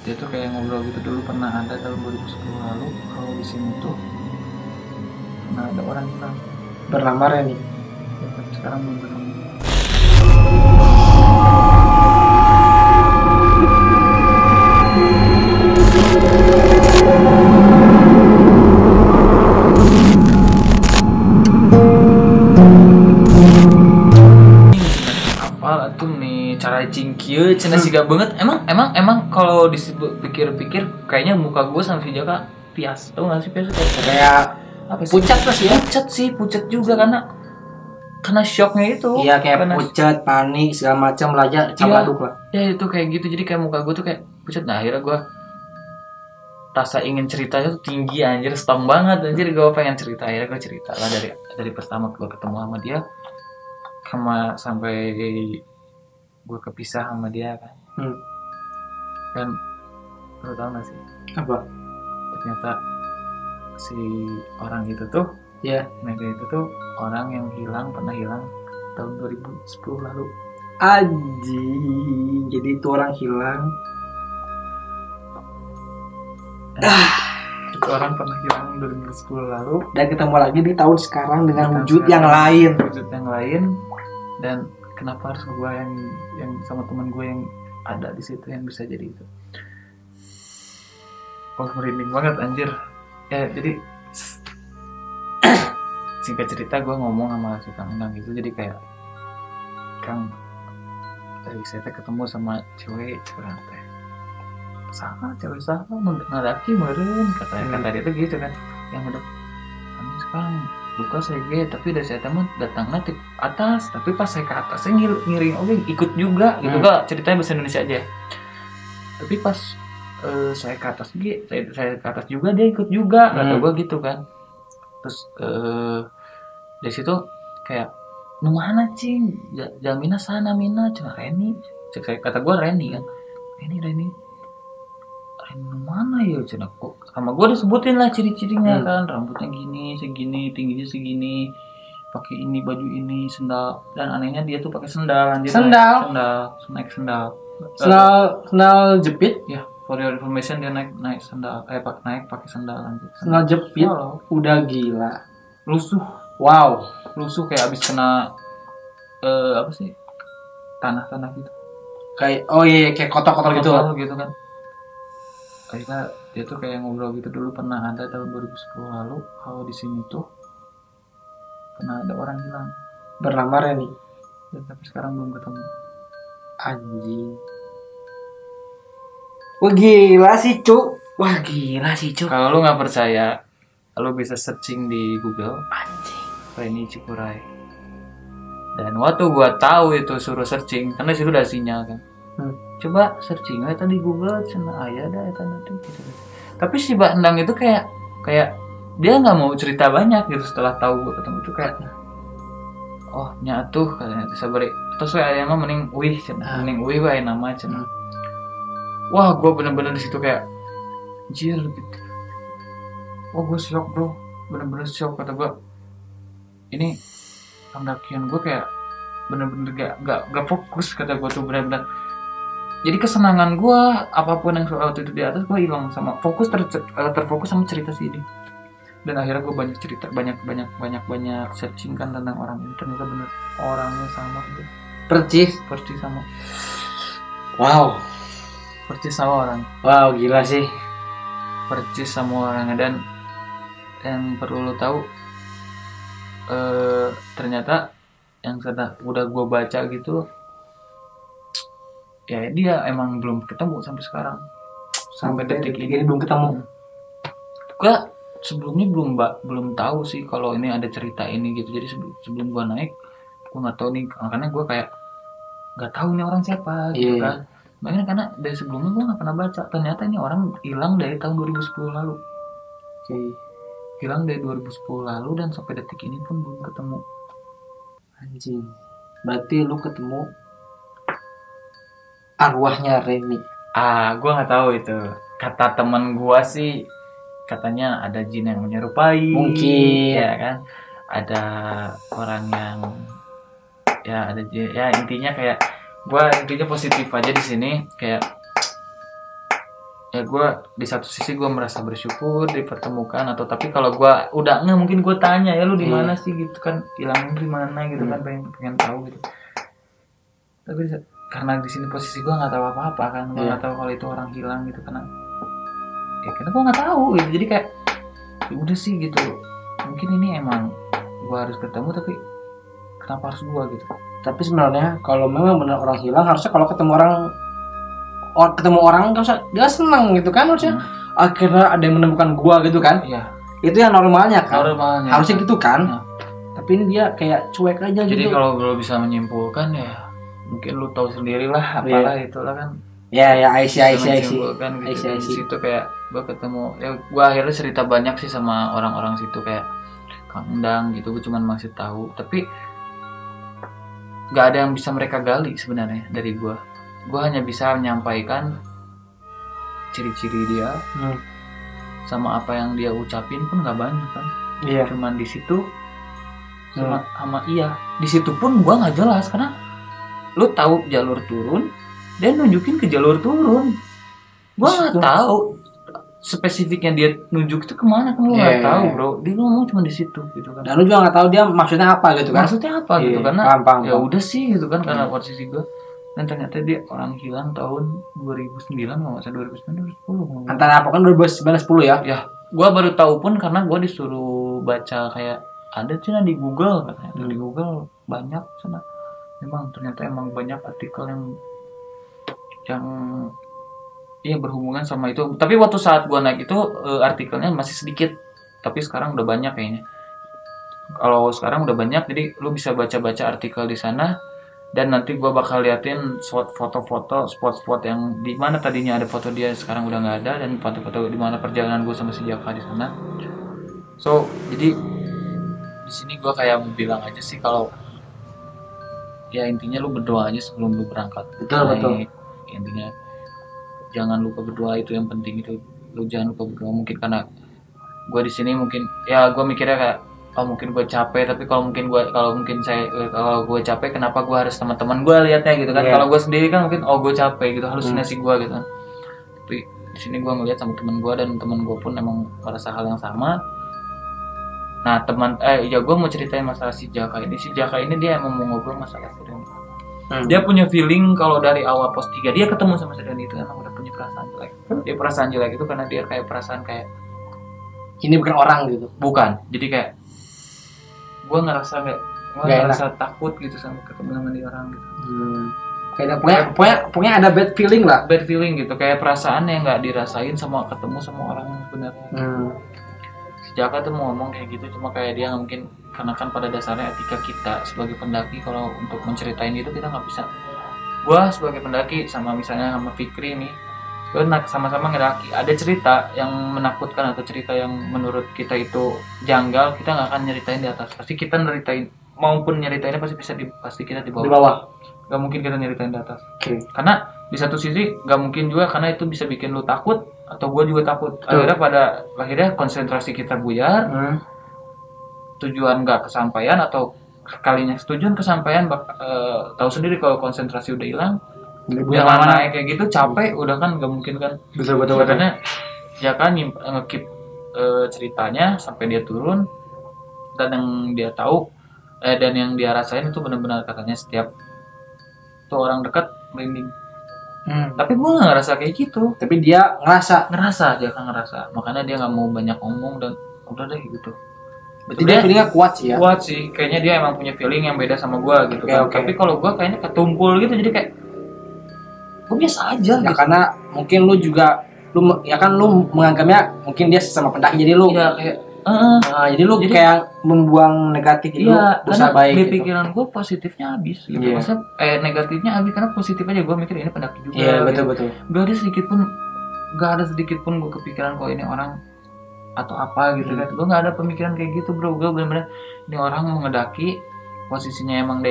dia tuh kayak ngobrol gitu, dulu pernah ada tahun 2010 lalu kalau di sini tuh pernah ada orang hilang. Bernama Reni. Ya, tapi sekarang belum ketemu. Apal tuh nih cara cingkieu cenah siga banget. Emang kalau dipikir-pikir kayaknya muka gue sama si Jaka pias. Tahu enggak sih pias Kayak apa sih? pucat lah sih ya. Pucat juga karena shocknya itu. Iya kayak karena, pucat, panik segala macam aja campur aduk lah. Ya itu kayak gitu, jadi kayak muka gue tuh kayak pucat. Nah akhirnya gue rasa ingin ceritanya tuh tinggi anjir, stong banget anjir, gue pengen cerita. Akhirnya gue cerita lah dari pertama gue ketemu sama dia sampai gue kepisah sama dia kan. Kan lo tau gak sih Apa? ternyata si orang itu tuh Ya. Mega itu tuh orang yang pernah hilang tahun 2010 lalu. Anjing, jadi itu orang hilang. Itu orang pernah hilang 2010 lalu Dan ketemu lagi di tahun sekarang dengan Tahun wujud yang sekarang, lain. wujud yang lain. Dan kenapa harus gue yang sama teman gue yang ada di situ yang bisa jadi itu. Oh merinding banget anjir. Ya jadi singkat cerita gue ngomong sama si Kang Endang gitu, jadi kayak Kang tadi saya ketemu sama cewek teh sama cewek sama ngadaki meren kata dia tuh gitu kan, yang udah kami sekarang luka saya tapi udah saya temen datangnya ke atas, tapi pas saya ke atas saya ngiring oke ikut juga gitu kak, ceritanya bahasa Indonesia aja. Tapi pas saya ke atas saya ke atas juga dia ikut juga kata gue gitu kan. Terus dari situ kayak nu mana cing jamina sana mina cina Reni kata gue Reni kan, Reni mana ya cina kok sama gue disebutin lah ciri-cirinya kan, rambutnya gini segini tingginya segini pakai ini baju ini sendal, dan anehnya dia tuh pakai sendal naik sendal jepit ya. For your information dia naik sendal pakai sendal lanjut. Sendal jepit. Udah gila. Lusuh kayak abis kena apa sih? Tanah gitu. Kayak kayak kotor-kotor gitu kan. Akhirnya dia tuh kayak ngobrol gitu, dulu pernah ada tahun 2010 lalu kalau di sini tuh pernah ada orang hilang. Bernama Reni. Dan tapi sekarang belum ketemu. Anjing. Wah gila sih cuk. Kalau lu nggak percaya, lu bisa searching di Google. Anjing. Reni Cikuray. Dan waktu gua tahu itu suruh searching, karena situ udah sinyal kan. Coba searching aja di Google, cina aya dah eta nanti gitu. Tapi si Mbak Endang itu kayak dia nggak mau cerita banyak gitu setelah tahu gua ketemu itu kayak oh nyatuh katanya sabar. Terus aya mah mending wih wae nama cenah. Wah, gue bener-bener di situ kayak anjir gitu. Wah, gue shock bro, bener-bener shock kata gue. Ini pendakian gue kayak bener-bener gak fokus kata gue tuh bener-bener. Jadi kesenangan gue apapun yang waktu itu di atas gue hilang sama fokus terfokus sama cerita sini. Dan akhirnya gue banyak cerita banyak searching kan tentang orang ini, ternyata bener orangnya sama tuh. Percis sama. Wow. Percis sama orang. Wow, gila sih. Percis sama orang. Dan yang perlu lo tahu ternyata yang udah gue baca gitu ya dia emang belum ketemu sampai sekarang. Sampai detik ini belum ketemu. Gue sebelumnya belum tahu sih kalau ini ada cerita ini gitu. Jadi sebelum gue naik gue nggak tahu nih, makanya gue kayak nggak tahu nih orang siapa gitu kan. Makanya karena dari sebelumnya gue gak pernah baca. Ternyata ini orang hilang dari tahun 2010 lalu. Hilang dari 2010 lalu dan sampai detik ini pun belum ketemu. Anjing. Berarti lu ketemu arwahnya Reni. Gue gak tahu itu. Kata teman gue sih katanya ada jin yang menyerupai. Mungkin. Ya kan. Ada orang yang ya ada jin. Ya intinya kayak gue intinya positif aja di sini, kayak ya gue di satu sisi gue merasa bersyukur dipertemukan, atau tapi kalau gue udah nggak, mungkin gue tanya ya lu di mana sih gitu kan, hilang di mana gitu kan, pengen tahu gitu. Tapi karena di sini posisi gue nggak tahu apa-apa kan, gue nggak tahu kalau itu orang hilang gitu, karena gue nggak tahu gitu. Jadi kayak ya udah sih gitu, mungkin ini emang gue harus ketemu, tapi kenapa harus gue gitu. Tapi sebenarnya kalau memang benar orang hilang, harusnya kalau ketemu orang nggak usah dia senang gitu kan, harusnya akhirnya ada yang menemukan gua gitu kan. Iya, itu yang normalnya kan, harusnya kan. gitu kan. Tapi ini dia kayak cuek aja gitu. Jadi kalau lo bisa menyimpulkan ya mungkin lu tahu sendiri lah, apalah itulah kan. Ya I see. Kan gitu. Di situ kayak gua ketemu, ya gua akhirnya cerita banyak sih sama orang-orang situ, kayak Kang Endang gitu. Gua cuma masih tahu, tapi nggak ada yang bisa mereka gali sebenarnya dari gua. Gua hanya bisa menyampaikan ciri-ciri dia, sama apa yang dia ucapin pun nggak banyak kan. Iya. Cuman di situ sama di situ pun gua nggak jelas, karena lu tahu jalur turun dan nunjukin ke jalur turun, gua nggak tahu spesifiknya dia nunjuk itu kemana kan, lu nggak tahu bro. Dia ngomong cuma di situ gitu kan, dan lu juga nggak tahu dia maksudnya apa gitu kan. Gitu, karena ya udah sih gitu kan, karena posisi gua. Dan ternyata dia orang hilang tahun 2009, nggak usah 2009 2010. Antara apa kan 2009-10 ya? Ya, gua baru tahu pun karena gua disuruh baca, kayak ada cina di Google katanya. Di Google banyak sana. Memang ternyata emang banyak artikel yang berhubungan sama itu. Tapi waktu saat gua naik itu artikelnya masih sedikit. Tapi sekarang udah banyak kayaknya. Kalau sekarang udah banyak, jadi lu bisa baca-baca artikel di sana. Dan nanti gue bakal liatin foto-foto spot-spot yang di mana tadinya ada foto dia, sekarang udah nggak ada, dan foto-foto di mana perjalanan gue sama si Jaka di sana. So jadi di sini gue kayak mau bilang aja sih, kalau ya intinya lu berdoa aja sebelum lu berangkat. Betul. Intinya jangan lupa berdoa, itu yang penting. Itu lu jangan lupa berdoa. Mungkin karena gue di sini mungkin ya gue mikirnya kayak mungkin gue capek, tapi kalau gue capek, kenapa gue harus teman-teman gue lihatnya gitu kan. Kalau gue sendiri kan mungkin gue capek gitu, halusinasi gue gitu kan. Tapi di sini gue ngelihat sama teman gue, dan teman gue pun emang merasa hal yang sama. Nah gue mau ceritain masalah si Jaka ini. Si Jaka ini dia emang mau ngobrol masalah Seden. Dia punya feeling kalau dari awal pos 3 dia ketemu sama Seden itu emang udah punya perasaan jelek. Dia perasaan jelek itu karena dia kayak perasaan kayak ini bukan orang gitu. Bukan, jadi kayak gue ngerasa takut gitu sama ketemu sama dia orang gitu. Kayak pokoknya ada bad feeling lah. Bad feeling gitu, kayak perasaan yang nggak dirasain sama ketemu sama orang yang sebenarnya. Si Jaka tuh mau ngomong kayak gitu, cuma kayak dia nggak mungkin, karena kan pada dasarnya etika kita sebagai pendaki kalau untuk menceritain itu kita nggak bisa. Gue sebagai pendaki sama misalnya sama Fikri nih, gue sama-sama ngedaki, ada cerita yang menakutkan atau cerita yang menurut kita itu janggal, kita nggak akan nyeritain di atas, pasti kita nyeritain, maupun nyeritainnya pasti kita di bawah. Gak mungkin kita nyeritain di atas. Karena di satu sisi gak mungkin juga, karena itu bisa bikin lu takut atau gue juga takut. Akhirnya konsentrasi kita buyar, tujuan gak kesampaian, atau kalinya tujuan kesampaian tahu sendiri kalau konsentrasi udah hilang. Yang mana kayak gitu capek udah kan, gak mungkin kan. Betul. Karena dia kan nge-keep ceritanya sampai dia turun, dan yang dia tahu dan yang dia rasain itu benar-benar katanya setiap tuh orang dekat merinding. Tapi gue nggak ngerasa kayak gitu. Tapi dia ngerasa dia kan ngerasa, makanya dia nggak mau banyak ngomong dan udah deh gitu. Berarti dia feelingnya kuat sih, kayaknya dia emang punya feeling yang beda sama gue gitu kan. Tapi kalau gue kayaknya ketumpul gitu, jadi kayak gue biasa aja ya, gitu. Karena mungkin lu menganggapnya mungkin dia sesama pendaki, jadi lu kayak jadi lu kayak membuang negatif itu berusaha baik di gitu. Pikiran gue positifnya habis gitu. Maksudnya negatifnya habis karena positif aja gue mikir ini pendaki juga. Betul. Gak ada sedikit pun gue kepikiran kalau ini orang atau apa gitu kan. Gue gak ada pemikiran kayak gitu bro. Gue bener-bener ini orang mau ngedaki, posisinya emang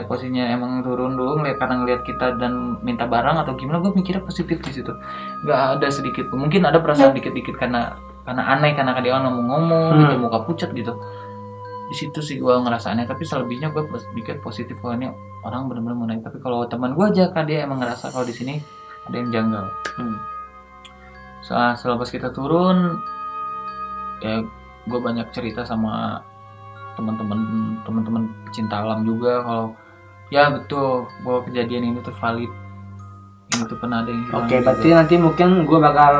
posisinya emang turun dulu karena ngeliat kita dan minta barang atau gimana. Gue mikirnya positif di situ. Gak ada sedikit pun. Mungkin ada perasaan dikit-dikit karena aneh, karena dia ngomong gitu, muka pucat gitu. Di situ sih gue ngerasa aneh, tapi selebihnya gue pikir positif kalau ini orang benar-benar mau naik. Tapi kalau teman gue aja kan dia emang ngerasa kalau di sini ada yang janggal. setelah pas kita turun ya gue banyak cerita sama teman-teman pecinta alam juga kalau ya betul bahwa kejadian ini tuh valid, ini tuh pernah ada yang hilang. Oke, berarti nanti mungkin gue bakal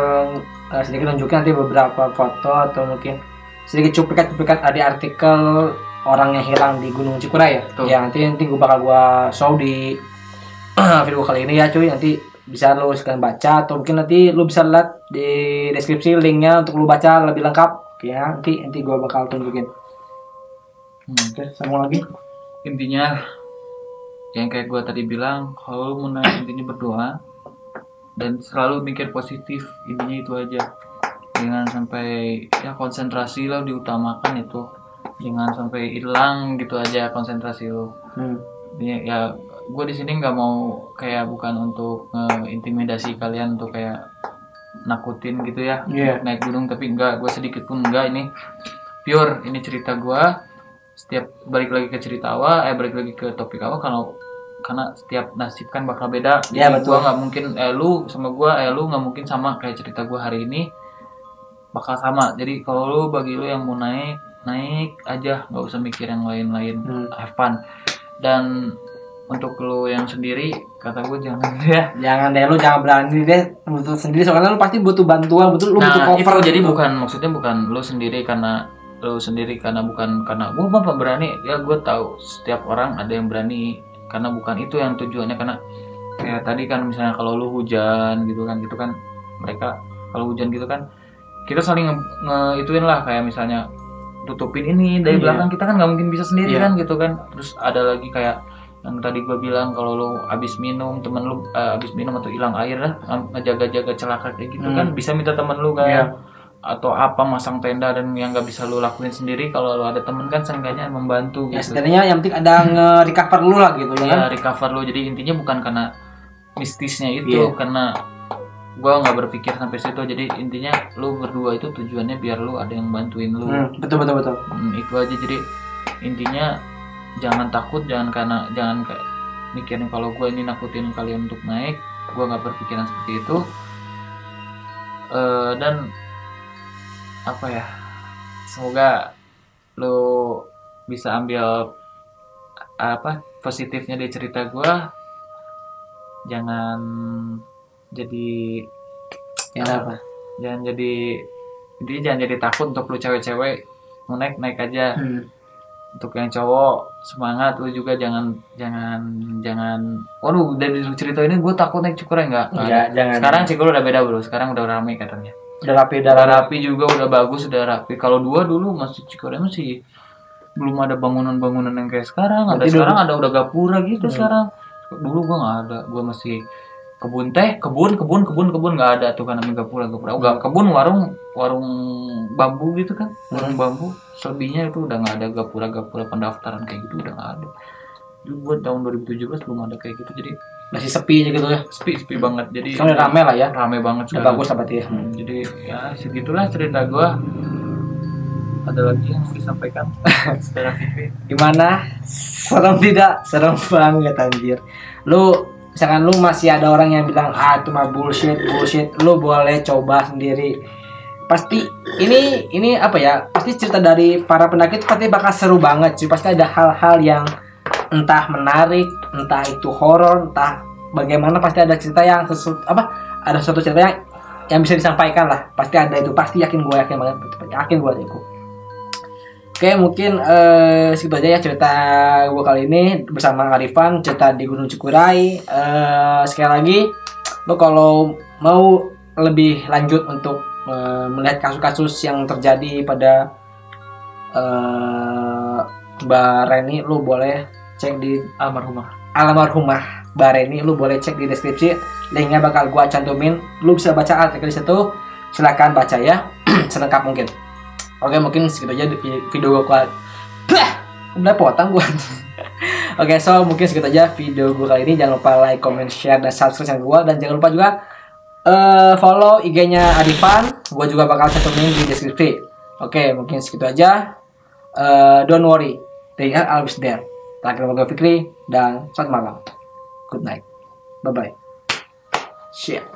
sedikit tunjukin nanti beberapa foto atau mungkin sedikit cuplikan ada artikel orang yang hilang di Gunung Cikuray ya. Tuh. Ya nanti gue bakal show di video kali ini ya cuy, nanti bisa lo sekalian baca atau mungkin nanti lo bisa lihat di deskripsi linknya untuk lo baca lebih lengkap. Oke ya, nanti gue bakal tunjukin. Oke, sama lagi. Intinya yang kayak gue tadi bilang, kalau lu mau naik intinya berdoa dan selalu mikir positif, intinya itu aja. Jangan sampai ya konsentrasi lo diutamakan itu, jangan sampai hilang gitu aja konsentrasi lo. Ya gue di sini nggak mau kayak bukan untuk intimidasi kalian untuk kayak nakutin gitu ya, untuk naik gunung, tapi enggak, gue sedikit pun enggak, ini pure, ini cerita gue. Setiap balik lagi ke cerita awal, balik lagi ke topik awal, karena setiap nasib kan bakal beda. Ya, jadi betul. Gue nggak mungkin lu sama gue, lu nggak mungkin sama kayak cerita gue hari ini bakal sama. Jadi kalau lu, bagi lu yang mau naik aja, nggak usah mikir yang lain-lain. Have fun. Dan untuk lu yang sendiri, kata gue jangan lu jangan berani deh butuh sendiri, soalnya lu pasti butuh bantuan, lu butuh cover. Itu jadi maksudnya bukan lu sendiri karena bukan karena gue apa berani ya. Gue tahu setiap orang ada yang berani, karena bukan itu yang tujuannya. Karena kayak tadi kan misalnya kalau lu hujan gitu kan mereka kalau hujan gitu kan kita saling ngeituin lah, kayak misalnya tutupin ini dari belakang, kita kan nggak mungkin bisa sendiri kan gitu kan. Terus ada lagi kayak yang tadi gue bilang, kalau lu abis minum, temen lu abis minum atau hilang air lah, ngejaga-jaga celaka kayak gitu kan, bisa minta temen lu kan. Atau apa, masang tenda, dan yang nggak bisa lu lakuin sendiri, kalau lu ada temen kan seenggaknya membantu gitu. Ya sebenarnya yang penting ada nge-recover lu lah gitu ya kan? Recover lu. Jadi intinya bukan karena mistisnya itu, karena gua nggak berpikir sampai situ. Jadi intinya lu berdua itu tujuannya biar lu ada yang bantuin lu. Betul. Itu aja. Jadi intinya jangan takut, jangan kayak mikirin kalau gua ini nakutin kalian untuk naik. Gua nggak berpikiran seperti itu. Dan apa ya, semoga lo bisa ambil positifnya dari cerita gue. Jangan jadi jangan jadi takut untuk lo cewek-cewek mau naik aja. Untuk yang cowok semangat, lo juga jangan waduh, dari cerita ini gue takut naik Cikuray enggak. Sekarang Cikuray udah beda bro, sekarang udah ramai katanya. Udah rapi juga, udah bagus, udah rapi. Kalau dulu masih Cikuray masih belum ada bangunan-bangunan yang kayak sekarang. Sekarang ada udah gapura gitu. Sekarang dulu gua nggak ada, gua masih kebun nggak ada tuh kan namanya gapura. Kebun warung bambu gitu kan, warung bambu. Selebihnya itu udah nggak ada gapura pendaftaran kayak gitu, udah nggak ada. Dulu buat tahun 2017 belum ada kayak gitu, jadi masih sepi gitu ya. Sepi banget. Jadi soalnya rame lah ya. Rame banget sekarang. Bagus berarti ya. Jadi ya segitulah cerita gua. Ada lagi yang mau disampaikan secara TV? Gimana? Serem tidak? Serem banget anjir. Lu misalkan lu masih ada orang yang bilang itu mah bullshit, lu boleh coba sendiri. Pasti ini apa ya? Pasti cerita dari para pendaki itu pasti bakal seru banget sih. Pasti ada hal-hal yang entah menarik, entah itu horor, entah bagaimana, pasti ada cerita yang ada suatu cerita yang bisa disampaikan lah. Pasti ada itu, pasti yakin banget, yakin gue itu. Oke, mungkin segitu aja ya cerita gue kali ini bersama Arifan, cerita di Gunung Cikuray. Sekali lagi, lo kalau mau lebih lanjut untuk melihat kasus-kasus yang terjadi pada Mbak Reni, lo boleh cek di almarhumah Mbak Reni. Lu boleh cek di deskripsi, linknya bakal gua cantumin. Lu bisa baca artikel di situ, silakan baca ya selengkap mungkin. Oke, mungkin segitu aja video gua. Udah potong gua. Oke, so mungkin segitu aja video gua kali ini. Jangan lupa like, comment, share, dan subscribe channel gua, dan jangan lupa juga follow IG-nya Arifan. Gua juga bakal cantumin di deskripsi. Oke, mungkin segitu aja. Don't worry, they are always there. Terakhir Moga Fikri, dan selamat malam. Good night. Bye-bye. Share.